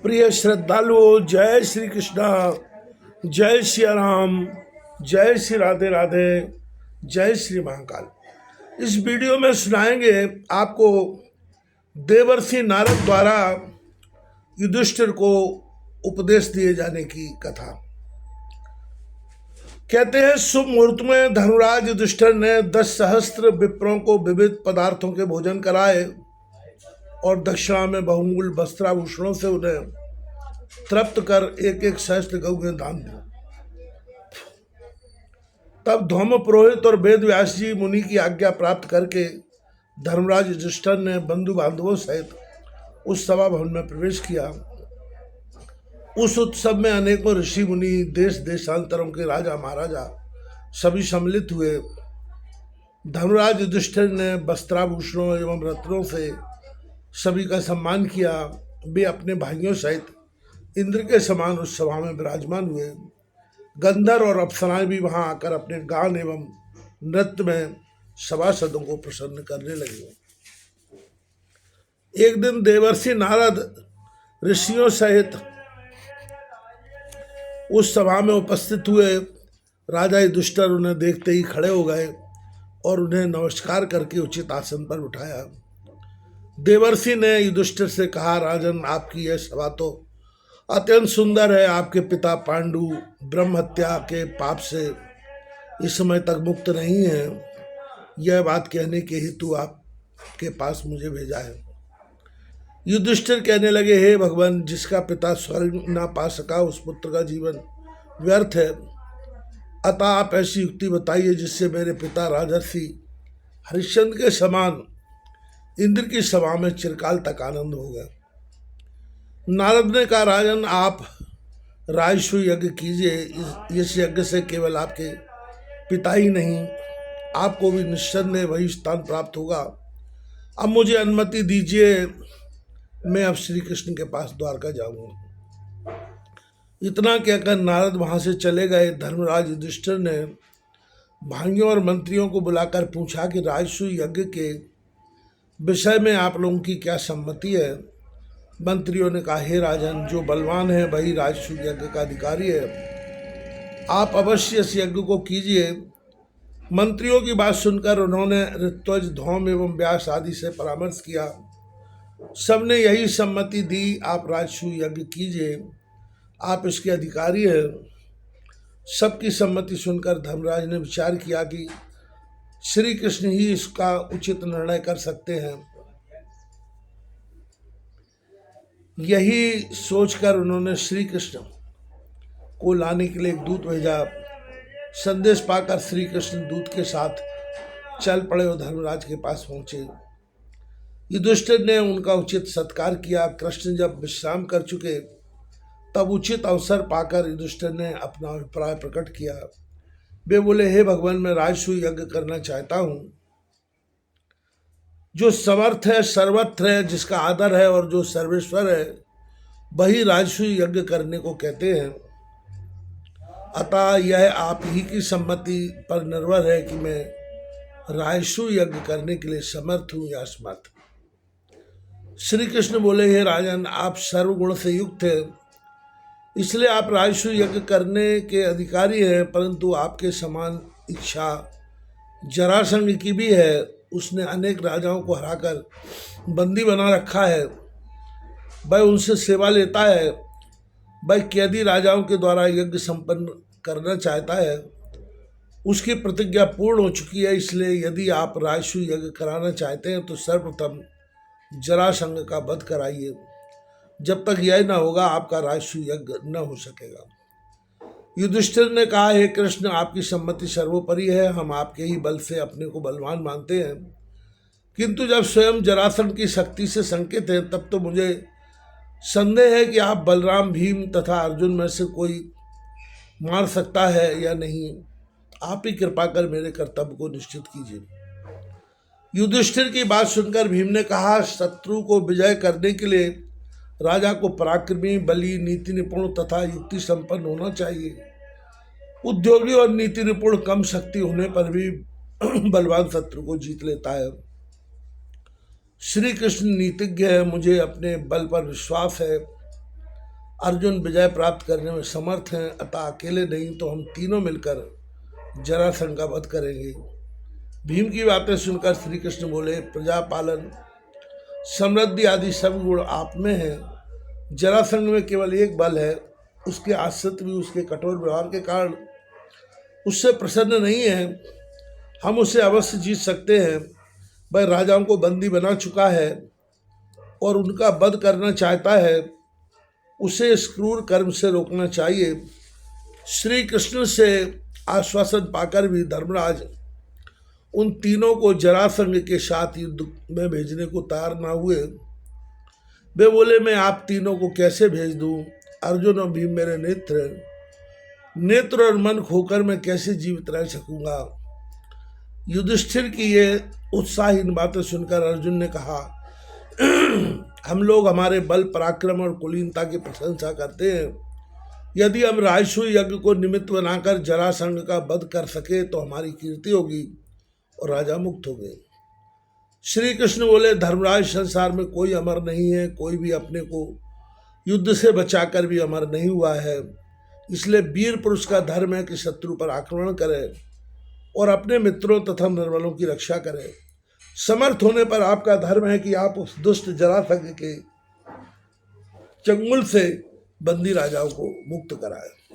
प्रिय श्रद्धालुओं, जय श्री कृष्णा, जय सिया राम, जय श्री राधे राधे, जय श्री महाकाल। इस वीडियो में सुनाएंगे आपको देवर्षि नारद द्वारा युधिष्ठिर को उपदेश दिए जाने की कथा। कहते हैं, शुभ मुहूर्त में धनुराज युधिष्ठिर ने 10 सहस्त्र विप्रों को विविध पदार्थों के भोजन कराए और दक्षिणा में बहुमूल्य वस्त्राभूषणों से उन्हें तृप्त कर एक एक सहस्त्र गौएं दान दी। तब धौम पुरोहित और वेद व्यास जी मुनि की आज्ञा प्राप्त करके धर्मराज युधिष्ठिर ने बंधु बांधवों सहित उस सभा भवन में प्रवेश किया। उस उत्सव में अनेकों ऋषि मुनि, देश देशांतरों के राजा महाराजा सभी सम्मिलित हुए। धर्मराज युधिष्ठिर ने वस्त्राभूषणों एवं रत्नों से सभी का सम्मान किया। वे अपने भाइयों सहित इंद्र के समान उस सभा में विराजमान हुए। गंधर्व और अप्सराएं भी वहां आकर अपने गान एवं नृत्य में सभासदों को प्रसन्न करने लगे। एक दिन देवर्षि नारद ऋषियों सहित उस सभा में उपस्थित हुए। राजा युधिष्ठिर उन्हें देखते ही खड़े हो गए और उन्हें नमस्कार करके उचित आसन पर उठाया। देवर्षि ने युधिष्ठिर से कहा, राजन, आपकी यह सभा तो अत्यंत सुंदर है। आपके पिता पांडु ब्रह्म हत्या के पाप से इस समय तक मुक्त नहीं है। यह बात कहने के हेतु आपके पास मुझे भेजा है। युधिष्ठिर कहने लगे, हे भगवान, जिसका पिता स्वर्ग ना पा सका उस पुत्र का जीवन व्यर्थ है। अतः आप ऐसी युक्ति बताइए जिससे मेरे पिता राजर्षि हरिश्चंद्र के समान इंद्र की सभा में चिरकाल तक आनंद होगा। नारद ने कहा, राजन, आप राजसूय यज्ञ कीजिए। इस यज्ञ से केवल आपके पिता ही नहीं, आपको भी निस्संदेह वही स्थान प्राप्त होगा। अब मुझे अनुमति दीजिए, मैं अब श्री कृष्ण के पास द्वारका जाऊंगा। इतना कहकर नारद वहां से चले गए। धर्मराज युधिष्ठिर ने भाइयों और मंत्रियों को बुलाकर पूछा कि राजसूय यज्ञ के विषय में आप लोगों की क्या सम्मति है। मंत्रियों ने कहा, हे राजन, जो बलवान है वही राजसूय यज्ञ का अधिकारी है। आप अवश्य इस यज्ञ को कीजिए। मंत्रियों की बात सुनकर उन्होंने ऋत्विज, धौम एवं व्यास आदि से परामर्श किया। सबने यही सम्मति दी, आप राजसूय यज्ञ कीजिए, आप इसके अधिकारी हैं। सबकी सम्मति सुनकर धर्मराज ने विचार किया कि श्री कृष्ण ही इसका उचित निर्णय कर सकते हैं। यही सोचकर उन्होंने श्री कृष्ण को लाने के लिए एक दूत भेजा। संदेश पाकर श्री कृष्ण दूत के साथ चल पड़े और धर्मराज के पास पहुंचे। युधिष्ठिर ने उनका उचित सत्कार किया। कृष्ण जब विश्राम कर चुके तब उचित अवसर पाकर युधिष्ठिर ने अपना अभिप्राय प्रकट किया। वे बोले, हे भगवान, मैं राजसूय यज्ञ करना चाहता हूँ। जो समर्थ है, सर्वत्र है, जिसका आदर है और जो सर्वेश्वर है, वही राजसूय यज्ञ करने को कहते हैं। अतः यह आप ही की सम्मति पर निर्भर है कि मैं राजसूय यज्ञ करने के लिए समर्थ हूँ या असमर्थ। श्री कृष्ण बोले, हे राजन, आप सर्वगुण से युक्त हैं, इसलिए आप राजसूय यज्ञ करने के अधिकारी हैं। परंतु आपके समान इच्छा जरासंध की भी है। उसने अनेक राजाओं को हराकर बंदी बना रखा है। वह उनसे सेवा लेता है। वह कैदी राजाओं के द्वारा यज्ञ संपन्न करना चाहता है। उसकी प्रतिज्ञा पूर्ण हो चुकी है। इसलिए यदि आप राजसूय यज्ञ कराना चाहते हैं तो सर्वप्रथम जरासंध का वध कराइए। जब तक यह न होगा आपका राजसूय यज्ञ न हो सकेगा। युधिष्ठिर ने कहा, हे कृष्ण, आपकी सम्मति सर्वोपरि है। हम आपके ही बल से अपने को बलवान मानते हैं, किंतु जब स्वयं जरासंध की शक्ति से शंकित हैं तब तो मुझे संदेह है कि आप बलराम, भीम तथा अर्जुन में से कोई मार सकता है या नहीं। आप ही कृपा कर मेरे कर्तव्य को निश्चित कीजिए। युधिष्ठिर की बात सुनकर भीम ने कहा, शत्रु को विजय करने के लिए राजा को पराक्रमी, बली, नीति निपुण तथा युक्ति संपन्न होना चाहिए। उद्योगी और नीति निपुण कम शक्ति होने पर भी बलवान शत्रु को जीत लेता है। श्री कृष्ण नीतिज्ञ है, मुझे अपने बल पर विश्वास है। अर्जुन विजय प्राप्त करने में समर्थ हैं, अतः अकेले नहीं तो हम तीनों मिलकर जरासंध का वध करेंगे। भीम की बातें सुनकर श्री कृष्ण बोले, प्रजापालन, समृद्धि आदि सब गुण आप में हैं। जरासंध में केवल एक बल है, उसके आश्रित भी उसके कठोर व्यवहार के कारण उससे प्रसन्न नहीं है। हम उसे अवश्य जीत सकते हैं। वह राजाओं को बंदी बना चुका है और उनका वध करना चाहता है। उसे इस क्रूर कर्म से रोकना चाहिए। श्री कृष्ण से आश्वासन पाकर भी धर्मराज उन तीनों को जरासंध के साथ युद्ध में भेजने को तैयार ना हुए। वे बोले, मैं आप तीनों को कैसे भेज दूं? अर्जुन और भीम मेरे नेत्र और मन खोकर मैं कैसे जीवित रह सकूंगा? युधिष्ठिर की ये उत्साहहीन बातें सुनकर अर्जुन ने कहा, हम लोग हमारे बल पराक्रम और कुलीनता की प्रशंसा करते हैं। यदि हम राजसू यज्ञ को निमित्त बनाकर जरासंध का वध कर सके तो हमारी कीर्ति होगी और राजा मुक्त होंगे। श्री कृष्ण बोले, धर्मराज, संसार में कोई अमर नहीं है, कोई भी अपने को युद्ध से बचाकर भी अमर नहीं हुआ है। इसलिए वीर पुरुष का धर्म है कि शत्रु पर आक्रमण करे और अपने मित्रों तथा निर्बलों की रक्षा करे। समर्थ होने पर आपका धर्म है कि आप उस दुष्ट जरासंध के चंगुल से बंदी राजाओं को मुक्त कराएं।